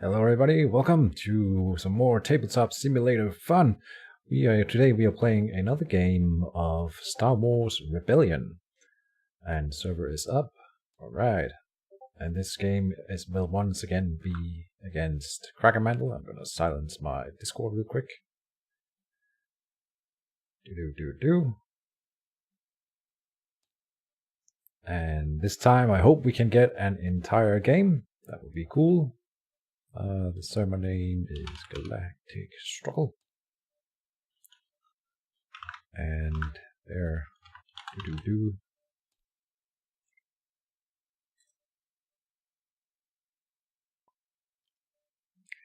Hello everybody, welcome to some more tabletop simulator fun. Today we are playing another game of Star Wars Rebellion. And server is up. Alright. And this game will once again be against Crackermantle. I'm gonna silence my Discord real quick. And this time I hope we can get an entire game. That would be cool. The server name is Galactic Struggle. And there,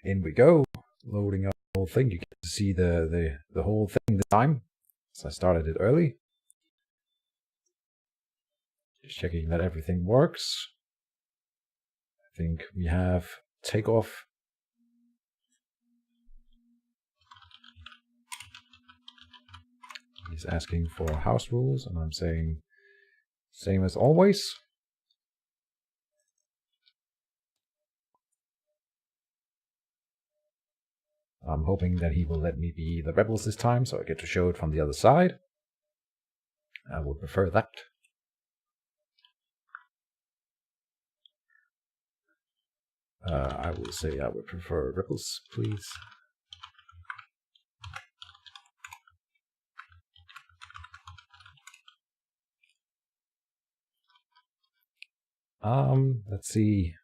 in we go. Loading up the whole thing. You get to see the whole thing this time. So I started it early. Just checking that everything works. I think we have takeoff. He's asking for house rules, and I'm saying same as always. I'm hoping that he will let me be the rebels this time, so I get to show it from the other side. I would prefer that. I will say I would prefer rebels, please. Let's see.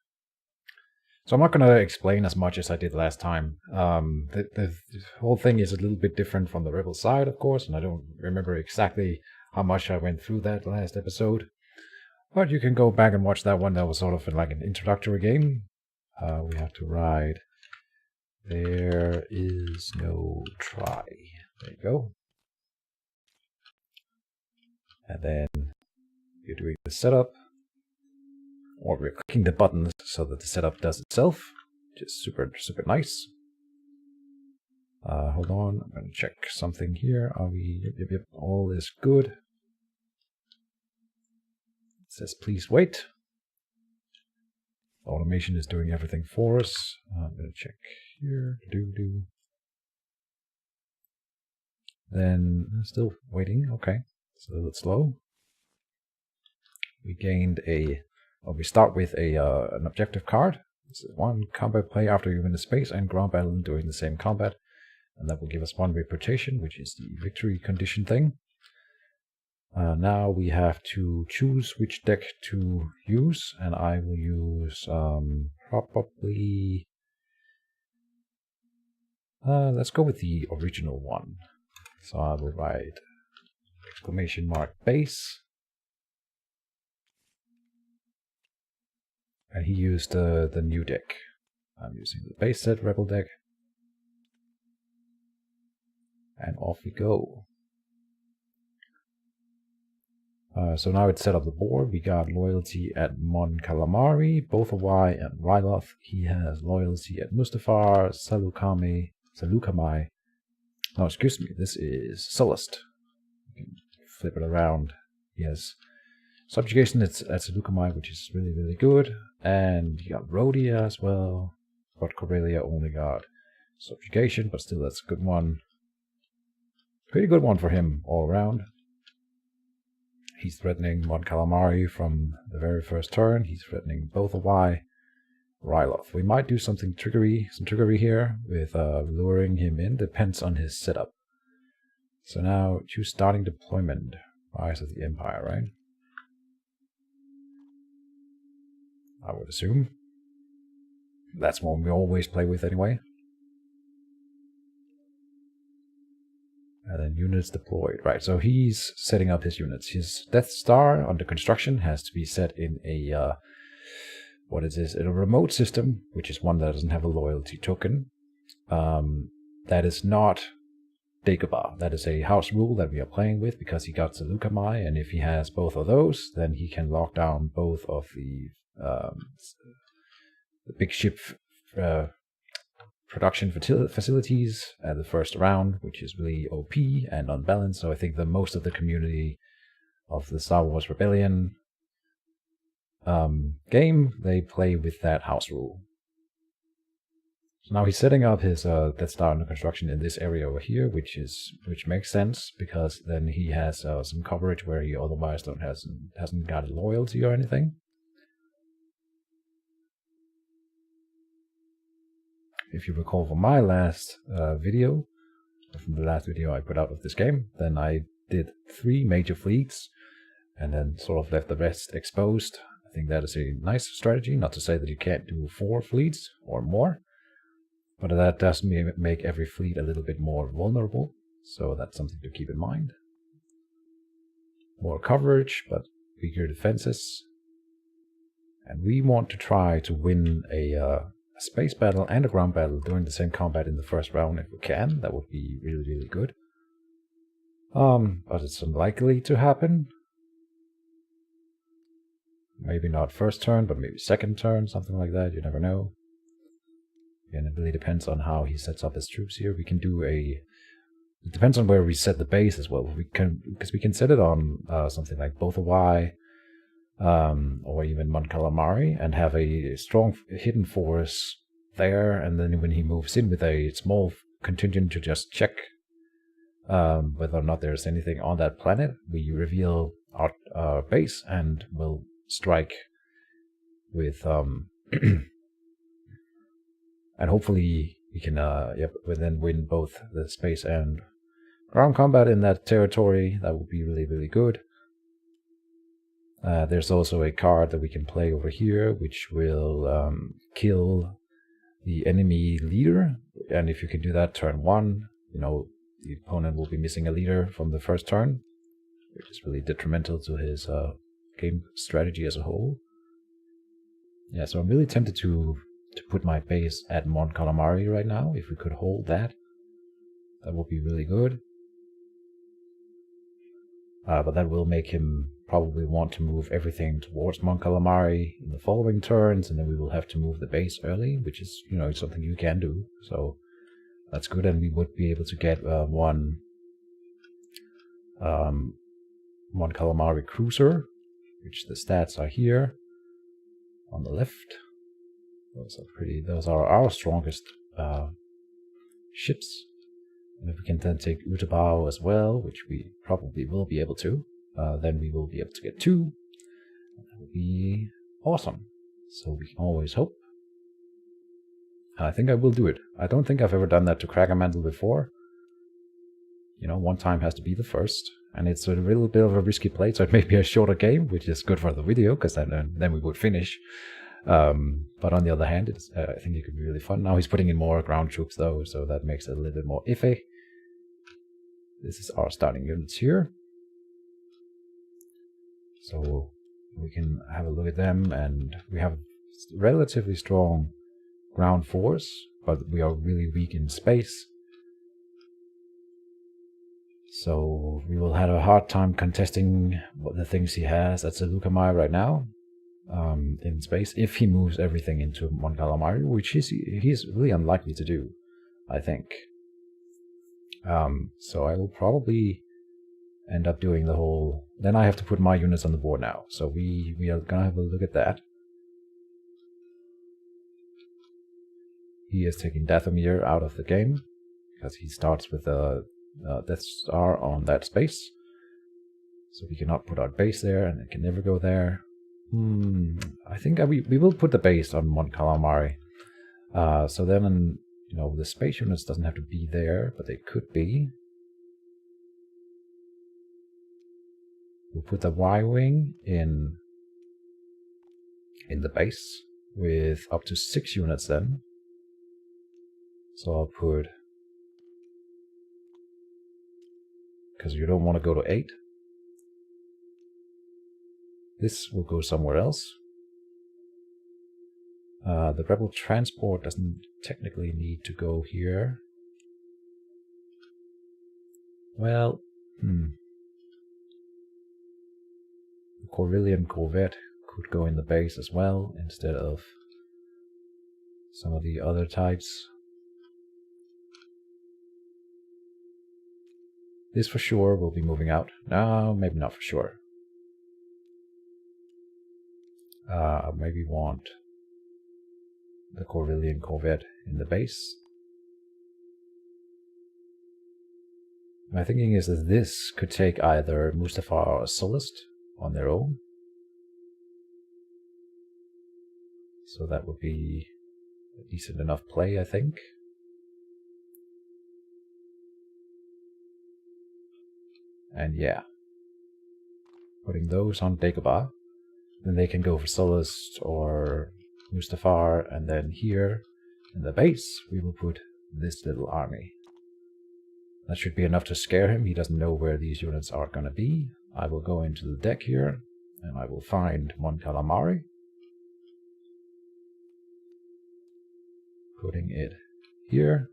So I'm not going to explain as much as I did last time. The whole thing is a little bit different from the rebel side, of course, and I don't remember exactly how much I went through that last episode. But you can go back and watch that one. That was sort of like an introductory game. We have to ride. There is no try. There you go. And then you're doing the setup. Or we're clicking the buttons so that the setup does itself. Just super nice. Hold on, I'm going to check something here. Are we... Yep, all is good. It says please wait. Automation is doing everything for us. I'm going to check here. Then, still waiting. Okay, it's a little slow. We gained we start with an objective card. This is one combat play after you win the space and ground battle during the same combat. And that will give us one reputation, which is the victory condition thing. Now we have to choose which deck to use, and I will use probably... let's go with the original one. So I will write !base. And he used the new deck. I'm using the base set rebel deck. And off we go. So now it's set up the board. We got loyalty at Mon Calamari, Bothawai, and Ryloth. He has loyalty at Mustafar, Saleucami. No, excuse me, this is Sullust. You can flip it around. He has subjugation at Saleucami, which is really good. And you got Rhodia as well. But Corellia only got subjugation, but still that's a good one. Pretty good one for him all around. He's threatening Mon Calamari from the very first turn. He's threatening Bothawai, Ryloth. We might do some trickery here with luring him in. Depends on his setup. So now choose starting deployment. Rise of the Empire, right? I would assume. That's one we always play with anyway. And then units deployed. Right, so he's setting up his units. His Death Star under construction has to be set in a... what is this? In a remote system, which is one that doesn't have a loyalty token. That is not Dagobah. That is a house rule that we are playing with because he got Saleucami, and if he has both of those, then he can lock down both of the big ship production facilities at the first round, which is really OP and unbalanced. So I think most of the community of the Star Wars Rebellion game, they play with that house rule. So now he's setting up his Death Star under construction in this area over here, which makes sense because then he has some coverage where he otherwise hasn't got a loyalty or anything. If you recall from my last video, from the last video I put out of this game, then I did 3 major fleets and then sort of left the rest exposed. I think that is a nice strategy, not to say that you can't do 4 fleets or more, but that does make every fleet a little bit more vulnerable, so that's something to keep in mind. More coverage, but weaker defenses. And we want to try to win a space battle and a ground battle during the same combat in the first round if we can. That would be really, really good. But it's unlikely to happen. Maybe not first turn, but maybe second turn, something like that. You never know. And it really depends on how he sets up his troops here. We can do it depends on where we set the base as well. Because we can set it on something like both Y, or even Mon Calamari, and have a strong hidden force there, and then when he moves in with a small contingent to just check whether or not there's anything on that planet, we reveal our base and will strike with and hopefully we can then win both the space and ground combat in that territory. That would be really, really good. There's also a card that we can play over here, which will kill the enemy leader. And if you can do that turn 1, the opponent will be missing a leader from the first turn, which is really detrimental to his game strategy as a whole. Yeah, so I'm really tempted to put my base at Mon Calamari right now. If we could hold that, that would be really good. But that will make him probably want to move everything towards Mon Calamari in the following turns, and then we will have to move the base early, which is, something you can do. So that's good, and we would be able to get one Mon Calamari cruiser, which the stats are here on the left. Those are our strongest ships. And if we can then take Utabao as well, which we probably will be able to, then we will be able to get 2. That would be awesome. So we can always hope. I think I will do it. I don't think I've ever done that to Crackermantle before. One time has to be the first. And it's a little bit of a risky play, so it may be a shorter game, which is good for the video, because then we would finish. But on the other hand, I think it could be really fun. Now he's putting in more ground troops, though, so that makes it a little bit more iffy. This is our starting units here. So we can have a look at them, and we have relatively strong ground force, but we are really weak in space. So we will have a hard time contesting the things he has at Seleucamai right now in space, if he moves everything into Mon Calamari, which he's really unlikely to do, I think. So I will probably end up doing the whole... Then I have to put my units on the board now, so we are gonna have a look at that. He is taking Dathomir out of the game, because he starts with a Death Star on that space. So we cannot put our base there, and it can never go there. I think we will put the base on Mon Calamari. So then, the space units doesn't have to be there, but they could be. We'll put the Y-wing in the base with up to 6 units then. So I'll put... because you don't want to go to 8. This will go somewhere else. The rebel transport doesn't technically need to go here. Well, the Corvillian corvette could go in the base as well, instead of some of the other types. This for sure will be moving out. No, maybe not for sure. Maybe want the Corvillian Corvette in the base. My thinking is that this could take either Mustafar or Sullust on their own. So that would be a decent enough play, I think. And yeah, putting those on Dagobah, then they can go for Sullust or Mustafar, and then here in the base we will put this little army. That should be enough to scare him. He doesn't know where these units are going to be. I will go into the deck here, and I will find Mon Calamari. Putting it here.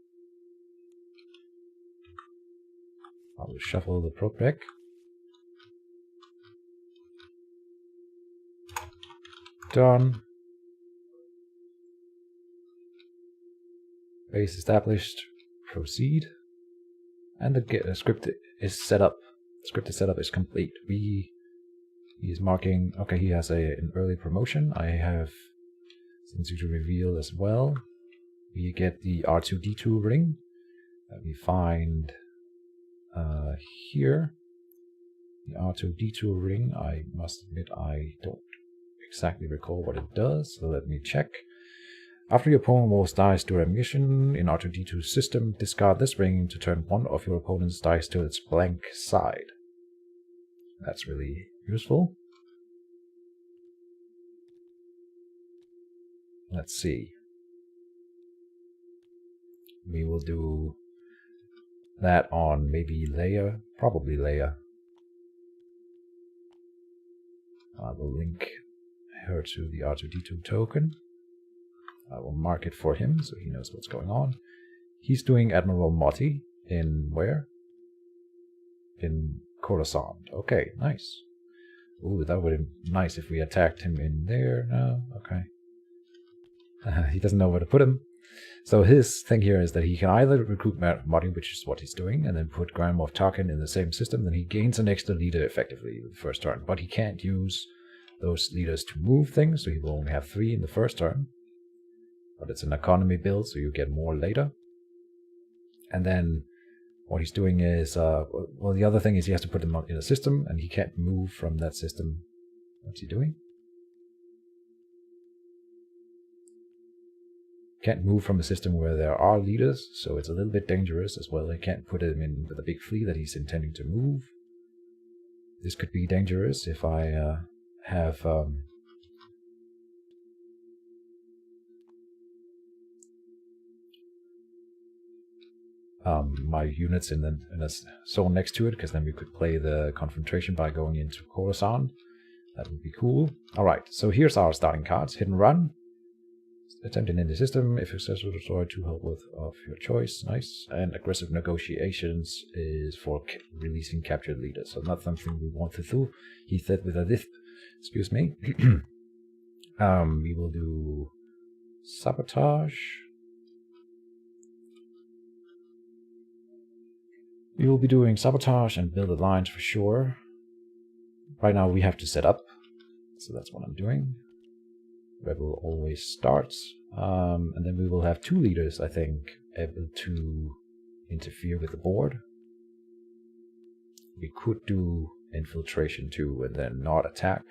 I will shuffle the prop deck. Done. Base established. Proceed. And the script is set up. The scripted setup is complete. He is marking. Okay, he has an early promotion. I have something to reveal as well. We get the R2D2 ring that we find here. The R2D2 ring. I must admit I don't exactly recall what it does, so let me check. After your opponent rolls dice to a mission in R2D2's system, discard this ring to turn one of your opponent's dice to its blank side. That's really useful. Let's see. We will do that on maybe Leia, probably Leia. I will link her to the R2D2 token. I will mark it for him so he knows what's going on. He's doing Admiral Motti in where? In Coruscant. Okay, nice. Ooh, that would be nice if we attacked him in there. No? Okay. He doesn't know where to put him. So his thing here is that he can either recruit Motti, which is what he's doing, and then put Grand Moff Tarkin in the same system, then he gains an extra leader effectively the first turn. But he can't use those leaders to move things, so he will only have 3 in the first turn. But it's an economy build, so you get more later. And then what he's doing is, well, the other thing is he has to put them in a system, and he can't move from that system. What's he doing? Can't move from a system where there are leaders, so it's a little bit dangerous as well. He can't put him in with a big fleet that he's intending to move. This could be dangerous if I have my units in a zone next to it, because then we could play the confrontation by going into Coruscant. That would be cool. Alright, so here's our starting cards. Hit and run. Attempting in the system. If successful, destroy 2 help with of your choice. Nice. And aggressive negotiations is for releasing captured leaders. So not something we want to do. He said with a lisp. Excuse me. We will do sabotage. We will be doing sabotage and build alliance for sure. Right now we have to set up, so that's what I'm doing. Rebel always starts, and then we will have 2 leaders, I think, able to interfere with the board. We could do infiltration too, and then not attack.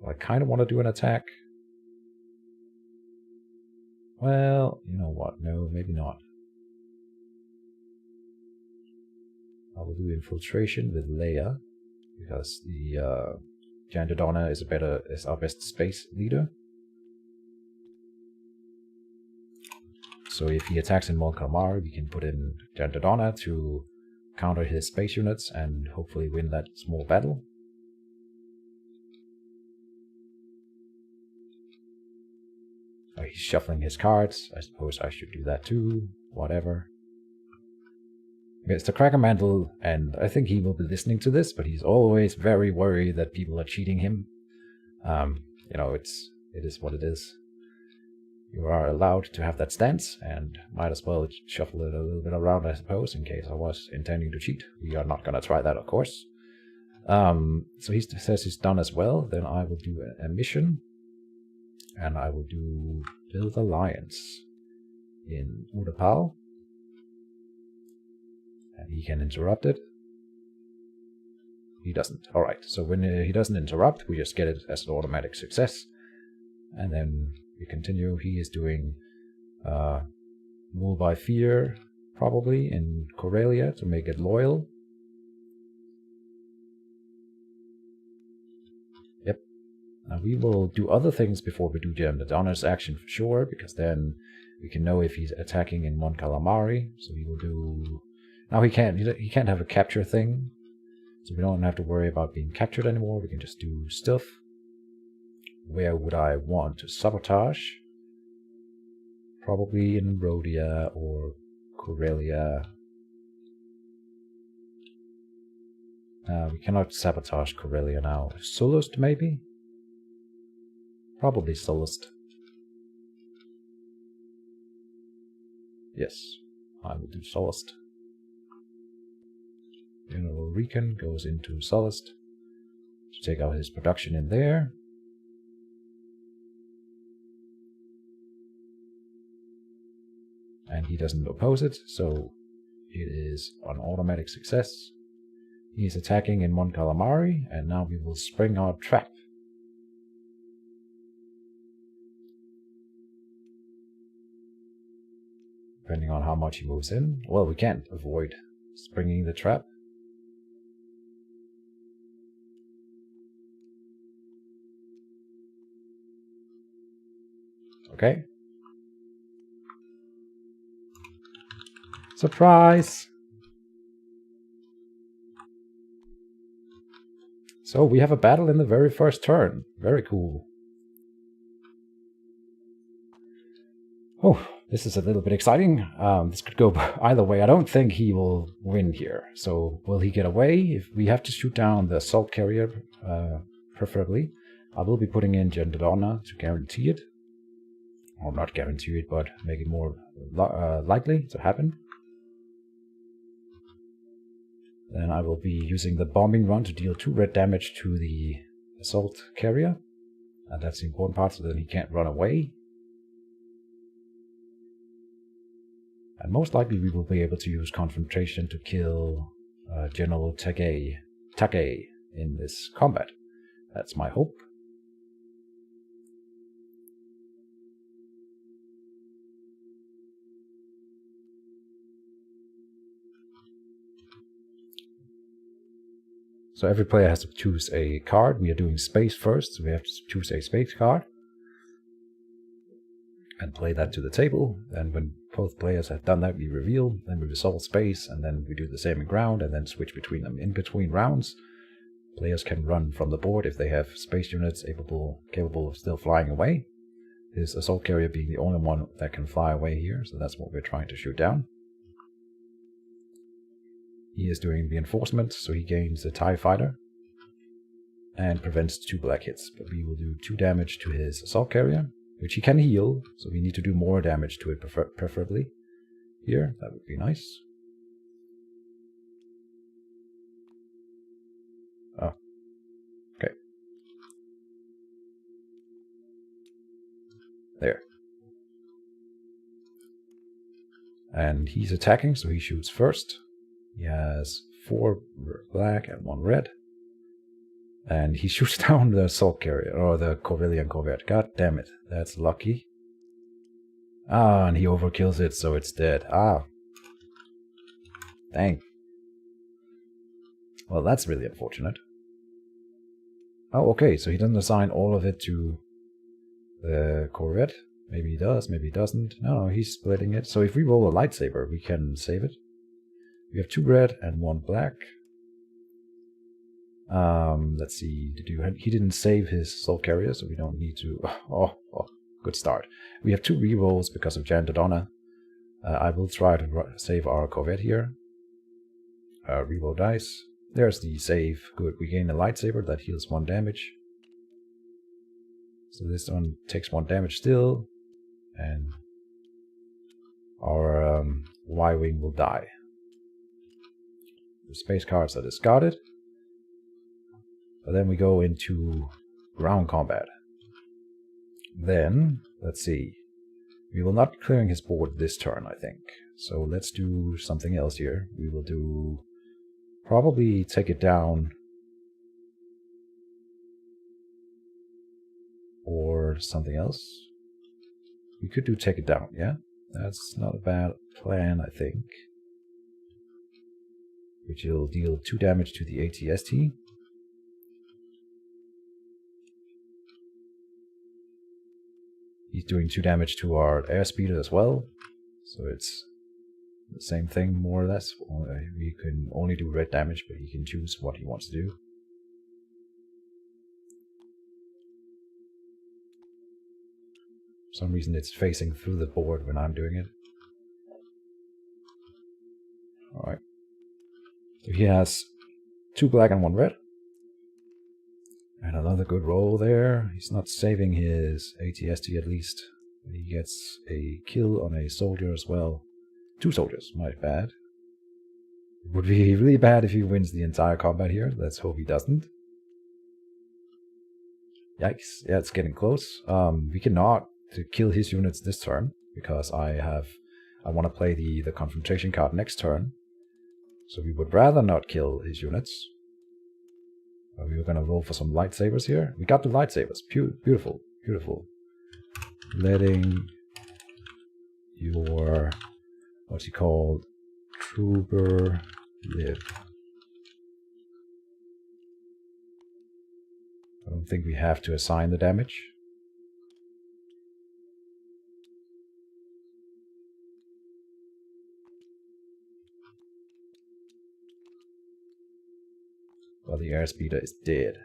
Well, I kind of want to do an attack. Well, you know what? No, maybe not. I will do infiltration with Leia, because the Jan Dodonna is our best space leader. So if he attacks in Mon Calamari, we can put in Jan Dodonna to counter his space units and hopefully win that small battle. Oh, he's shuffling his cards. I suppose I should do that too. Whatever. Mr. Crackermantle, and I think he will be listening to this, but he's always very worried that people are cheating him. You know, it is what it is. You are allowed to have that stance, and might as well shuffle it a little bit around, I suppose, in case I was intending to cheat. We are not going to try that, of course. So he says he's done as well. Then I will do a mission. And I will do Build Alliance in Udapal. And he can interrupt it. He doesn't. Alright, so when he doesn't interrupt, we just get it as an automatic success. And then we continue. He is doing Rule by Fear, probably, in Corelia to make it loyal. Yep. Now we will do other things before we do Jandadana's action for sure, because then we can know if he's attacking in Mon Calamari. So we will do... Now he can't have a capture thing, so we don't have to worry about being captured anymore. We can just do stuff. Where would I want to sabotage? Probably in Rhodia or Corelia. We cannot sabotage Corelia now. Solust, maybe? Probably Solust. Yes, I will do Solust. General Recon goes into Solust to take out his production in there. And he doesn't oppose it, so it is an automatic success. He's attacking in Mon Calamari, and now we will spring our trap. Depending on how much he moves in. Well, we can't avoid springing the trap. Okay. Surprise! So we have a battle in the very first turn. Very cool. Oh, this is a little bit exciting. This could go either way. I don't think he will win here. So will he get away? If we have to shoot down the assault carrier, preferably. I will be putting in Jandadana to guarantee it. Or not guarantee it, but make it more likely to happen. Then I will be using the bombing run to deal 2 red damage to the assault carrier. And that's the important part, so that he can't run away. And most likely we will be able to use Confrontation to kill General Take in this combat. That's my hope. So every player has to choose a card. We are doing space first, so we have to choose a space card. And play that to the table. And when both players have done that, we reveal, then we resolve space, and then we do the same in ground, and then switch between them. In between rounds, players can run from the board if they have space units capable of still flying away. This assault carrier being the only one that can fly away here, so that's what we're trying to shoot down. He is doing reinforcement, so he gains a TIE fighter and prevents 2 black hits. But we will do 2 damage to his assault carrier, which he can heal, so we need to do more damage to it preferably. Here, that would be nice. Oh, okay. There. And he's attacking, so he shoots first. He has 4 black and 1 red. And he shoots down the assault carrier, or the Corellian Corvette. God damn it, that's lucky. Ah, and he overkills it, so it's dead. Ah. Dang. Well, that's really unfortunate. Oh, okay, so he doesn't assign all of it to the Corvette. Maybe he does, maybe he doesn't. No, he's splitting it. So if we roll a lightsaber, we can save it. We have 2 red and 1 black. Let's see. He didn't save his assault carrier, so we don't need to. Oh, good start. We have 2 rerolls because of Jandadana. I will try to save our Corvette here. Reroll dice. There's the save. Good. We gain a lightsaber that heals 1 damage. So this one takes 1 damage still, and our Y-wing will die. The space cards are discarded. But then we go into ground combat. Then, let's see. We will not be clearing his board this turn, I think. So let's do something else here. We will do... probably take it down. Or something else. We could do take it down, yeah? That's not a bad plan, I think. Which will deal 2 damage to the ATST. He's doing 2 damage to our airspeeder as well. So it's the same thing, more or less. We can only do red damage, but he can choose what he wants to do. For some reason it's facing through the board when I'm doing it. Alright. So he has 2 black and 1 red. And another good roll there. He's not saving his ATST at least. He gets a kill on a soldier as well. 2 soldiers, my bad. It would be really bad if he wins the entire combat here. Let's hope he doesn't. Yikes. Yeah, it's getting close. We cannot to kill his units this turn, because I want to play the confrontation card next turn. So we would rather not kill his units. We were going to roll for some lightsabers here. We got the lightsabers. Beautiful. Beautiful. Letting your, what's he called, trooper live. I don't think we have to assign the damage. Well, the airspeeder is dead.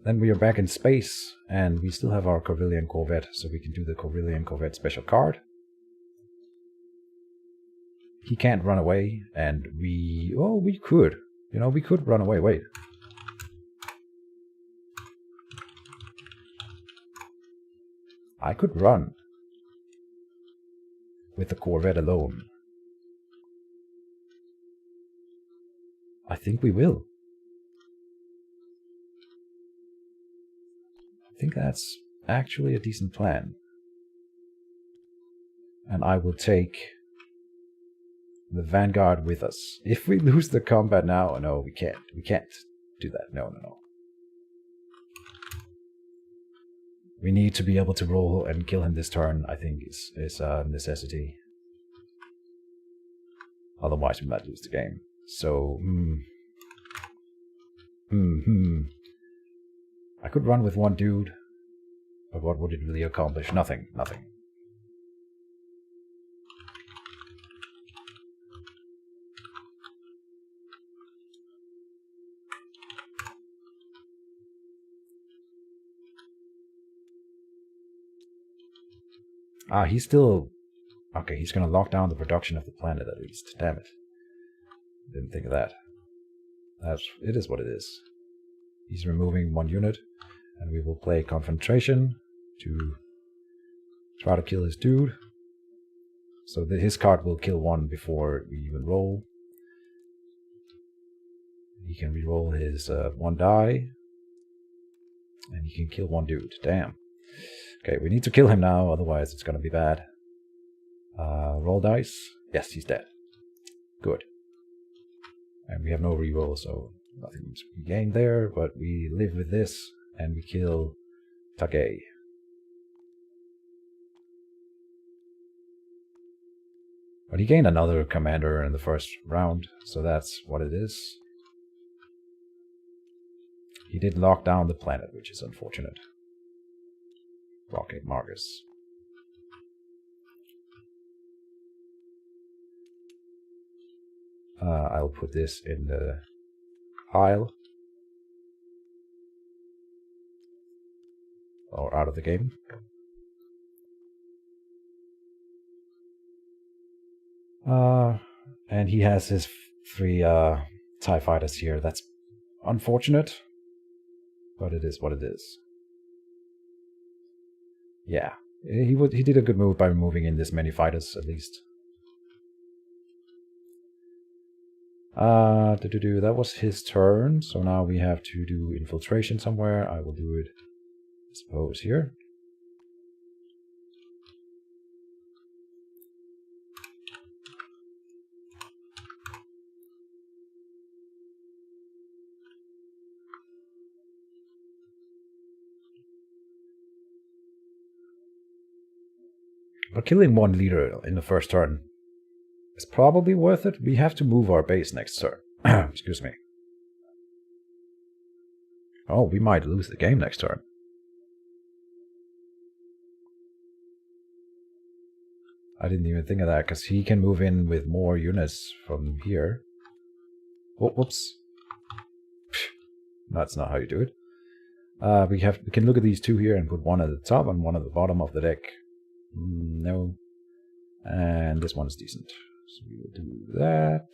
Then we are back in space, and we still have our Corvillian Corvette, so we can do the Corvillian Corvette special card. He can't run away, and we... oh, we could. You know, we could run away. Wait. I could run with the Corvette alone. I think we will. I think that's actually a decent plan. And I will take the Vanguard with us. If we lose the combat now, no, we can't. We can't do that. No, no, no. We need to be able to roll and kill him this turn, I think, is a necessity. Otherwise we might lose the game. So, I could run with 1 dude, but what would it really accomplish? Nothing, nothing. Ah, he's still... okay, he's gonna lock down the production of the planet at least. Damn it. Didn't think of that. It is what it is. He's removing 1 unit, and we will play Confrontation to try to kill his dude. So his card will kill 1 before we even roll. He can reroll his 1 die, and he can kill 1 dude. Damn. Okay, we need to kill him now, otherwise it's gonna be bad. Roll dice. Yes, he's dead. Good. And we have no reroll, so nothing to be gained there, but we live with this, and we kill Take. But he gained another commander in the first round, so that's what it is. He did lock down the planet, which is unfortunate. Rocket Marcus. I'll put this in the pile. Or out of the game. And he has his 3 TIE fighters here. That's unfortunate, but it is what it is. Yeah, he did a good move by removing in this many fighters, at least. That was his turn, so now we have to do infiltration somewhere. I will do it suppose here. But killing one leader in the first turn is probably worth it. We have to move our base next turn. Excuse me. Oh, we might lose the game next turn. I didn't even think of that, because he can move in with more units from here. Oh, whoops. That's not how you do it. We can look at these two here and put one at the top and one at the bottom of the deck. No. And this one is decent. So we will do that.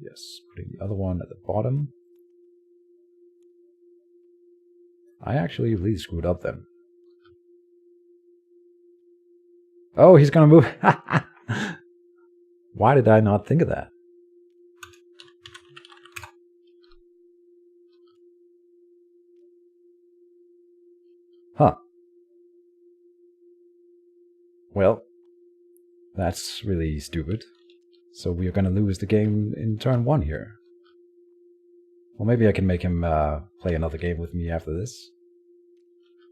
Yes, putting the other one at the bottom. I actually really screwed up then. Oh, he's gonna move. Why did I not think of that? Huh. Well, that's really stupid. So we are gonna lose the game in turn 1 here. Well, maybe I can make him play another game with me after this.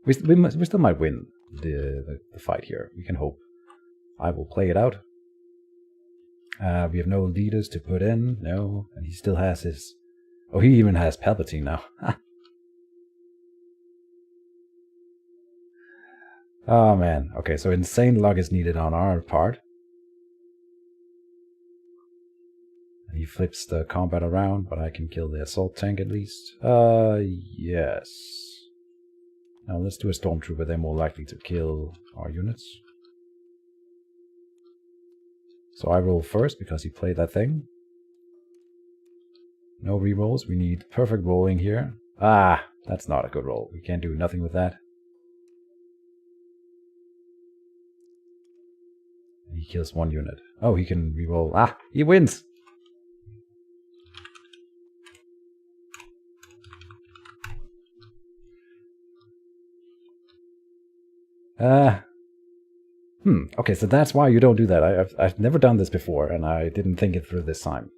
We still might win the fight here. We can hope. I will play it out. We have no leaders to put in. No. And he still has his... Oh, he even has Palpatine now. Oh, man. Okay, so insane luck is needed on our part. He flips the combat around, but I can kill the assault tank at least. Yes. Now let's do a stormtrooper. They're more likely to kill our units. So I roll first because he played that thing. No rerolls. We need perfect rolling here. Ah, that's not a good roll. We can't do nothing with that. He kills one unit. Oh, he can reroll. Ah, he wins! Okay, so that's why you don't do that. I've never done this before, and I didn't think it through this time.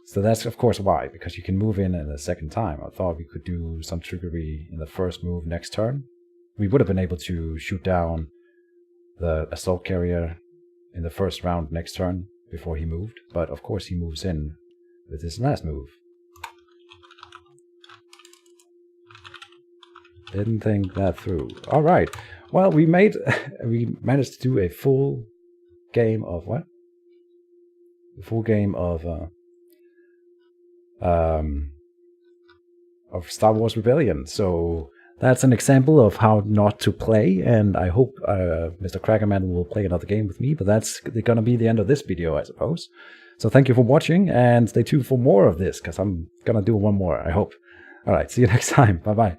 So that's, of course, why. Because you can move in a second time. I thought we could do some trickery in the first move next turn. We would have been able to shoot down the assault carrier in the first round next turn before he moved. But, of course, he moves in with his last move. Didn't think that through. All right. Well, we managed to do a full game of what? A full game of Star Wars Rebellion. So that's an example of how not to play, and I hope Mr. Crackerman will play another game with me, but that's gonna be the end of this video, I suppose. So thank you for watching, and stay tuned for more of this, because I'm gonna do one more, I hope. Alright, see you next time. Bye-bye.